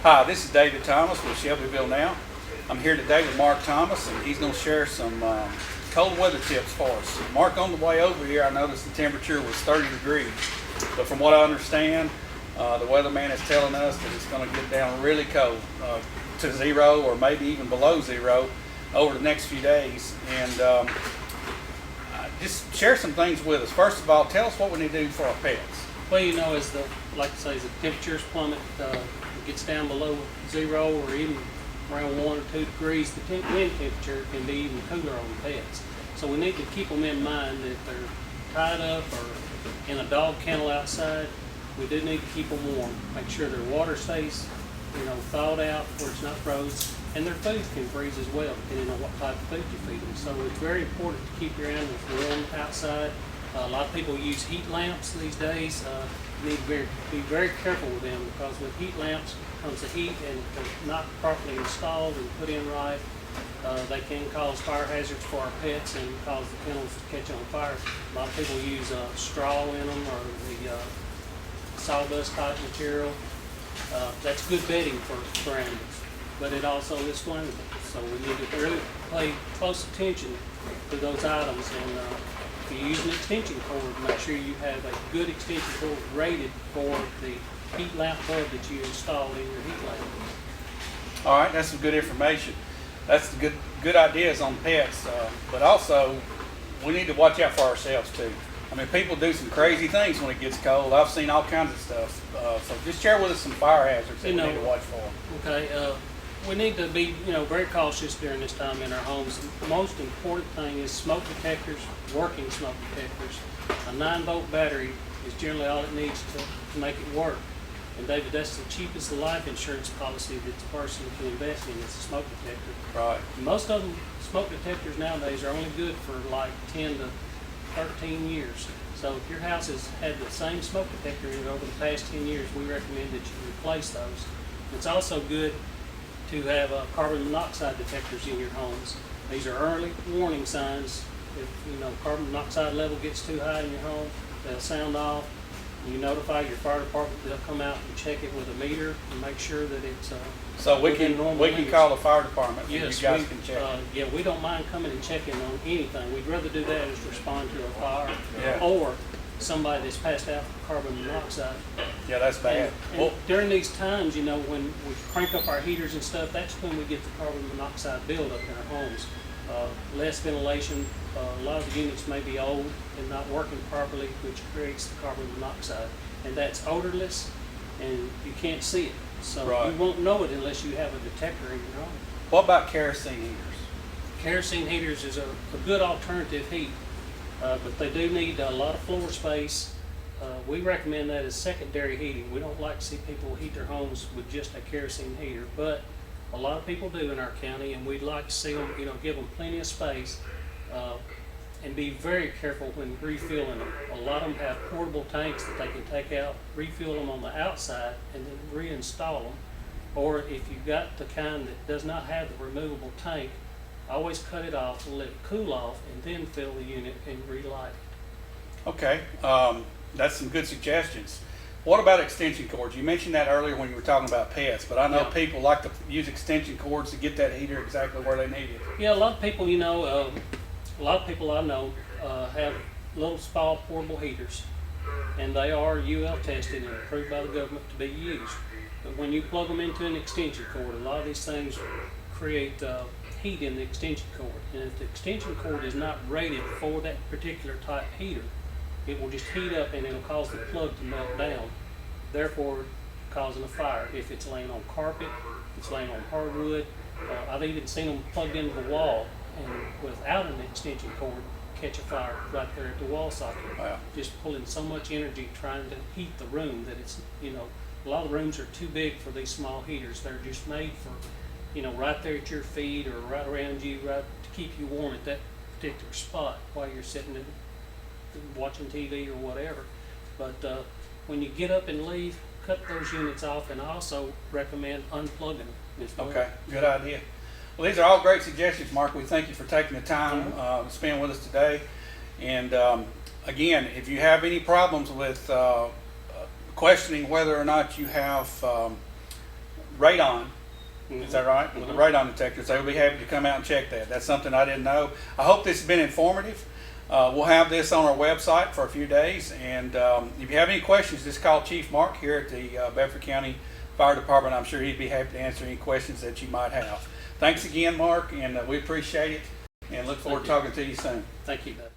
Hi, this is David Thomas with Shelbyville Now. I'm here today with Mark Thomas, and he's going to share some cold weather tips for us. Mark, on the way over here, I noticed the temperature was 30 degrees, but from what I understand, the weatherman is telling us that it's going to get down really cold to zero or maybe even below zero over the next few days. And just share some things with us. First of all, tell us what we need to do for our pets. Well, as the temperatures plummet, it gets down below zero or even around 1 or 2 degrees, the wind temperature can be even cooler on the pets. So we need to keep them in mind that if they're tied up or in a dog kennel outside, we do need to keep them warm. Make sure their water stays, thawed out where it's not frozen, and their food can freeze as well, depending on what type of food you feed them. So it's very important to keep your animals warm outside. A lot of people use heat lamps these days. You need to be very careful with them, because with heat lamps comes the heat, and if they're not properly installed and put in right, they can cause fire hazards for our pets and cause the kennels to catch on fire. A lot of people use straw in them or the sawdust type material. That's good bedding for animals, but it also is flammable. So we need to really pay close attention to those items. And if you use an extension cord, make sure you have a good extension cord rated for the heat lamp bulb that you installed in your heat lamp. All right, that's some good information. That's the good ideas on pets, but also we need to watch out for ourselves too. I mean, people do some crazy things when it gets cold. I've seen all kinds of stuff. So just share with us some fire hazards that we need to watch for. Okay, we need to be very cautious during this time in our homes. The most important thing is smoke detectors, working smoke detectors. A 9-volt battery is generally all it needs to make it work. And David, that's the cheapest life insurance policy that the person can invest in, is a smoke detector. Right. Most of them, smoke detectors nowadays are only good for like 10 to 13 years. So if your house has had the same smoke detector in it over the past 10 years, we recommend that you replace those. It's also good to have carbon monoxide detectors in your homes. These are early warning signs. If carbon monoxide level gets too high in your home, they'll sound off. You notify your fire department. They'll come out and check it with a meter and make sure that it's so we can call the fire department. Yes, you guys can check. Yeah, we don't mind coming and checking on anything. We'd rather do that as respond to a fire or somebody that's passed out for carbon monoxide. Yeah, that's bad. And during these times, when we crank up our heaters and stuff, that's when we get the carbon monoxide buildup in our homes. Less ventilation. A lot of the units may be old and not working properly, which creates the carbon monoxide. And that's odorless, and you can't see it. So you won't know it unless you have a detector in your home. What about kerosene heaters? Kerosene heaters is a good alternative heat, but they do need a lot of floor space. We recommend that as secondary heating. We don't like to see people heat their homes with just a kerosene heater, but a lot of people do in our county, and we'd like to see them, give them plenty of space, and be very careful when refilling them. A lot of them have portable tanks that they can take out, refill them on the outside, and then reinstall them. Or if you've got the kind that does not have the removable tank, always cut it off and let it cool off, and then fill the unit and relight it. Okay, that's some good suggestions. What about extension cords? You mentioned that earlier when you were talking about pets, but I know people like to use extension cords to get that heater exactly where they need it. Yeah, a lot of people, a lot of people I know have little small portable heaters, and they are UL tested and approved by the government to be used. But when you plug them into an extension cord, a lot of these things create heat in the extension cord. And if the extension cord is not rated for that particular type heater, it will just heat up and it'll cause the plug to melt down, therefore causing a fire. If it's laying on carpet, if it's laying on hardwood, I've even seen them plugged into the wall and without an extension cord catch a fire right there at the wall socket. Wow. Just pulling so much energy trying to heat the room that it's, a lot of rooms are too big for these small heaters. They're just made for, right there at your feet or right around you, right to keep you warm at that particular spot while you're sitting and watching TV or whatever. But when you get up and leave, cut those units off, and I also recommend unplugging them as well. Okay, good idea. Well, these are all great suggestions, Mark. We thank you for taking the time to spend with us today. And again, if you have any problems with questioning whether or not you have radon. Mhm. Is that right? With the Mhm. radon detectors, they will be happy to come out and check that. That's something I didn't know. I hope this has been informative. We'll have this on our website for a few days, and if you have any questions, just call Chief Mark here at the Bedford County Fire Department. I'm sure he'd be happy to answer any questions that you might have. Thanks again, Mark, and we appreciate it, and look forward to talking to you soon. Thank you, Doug.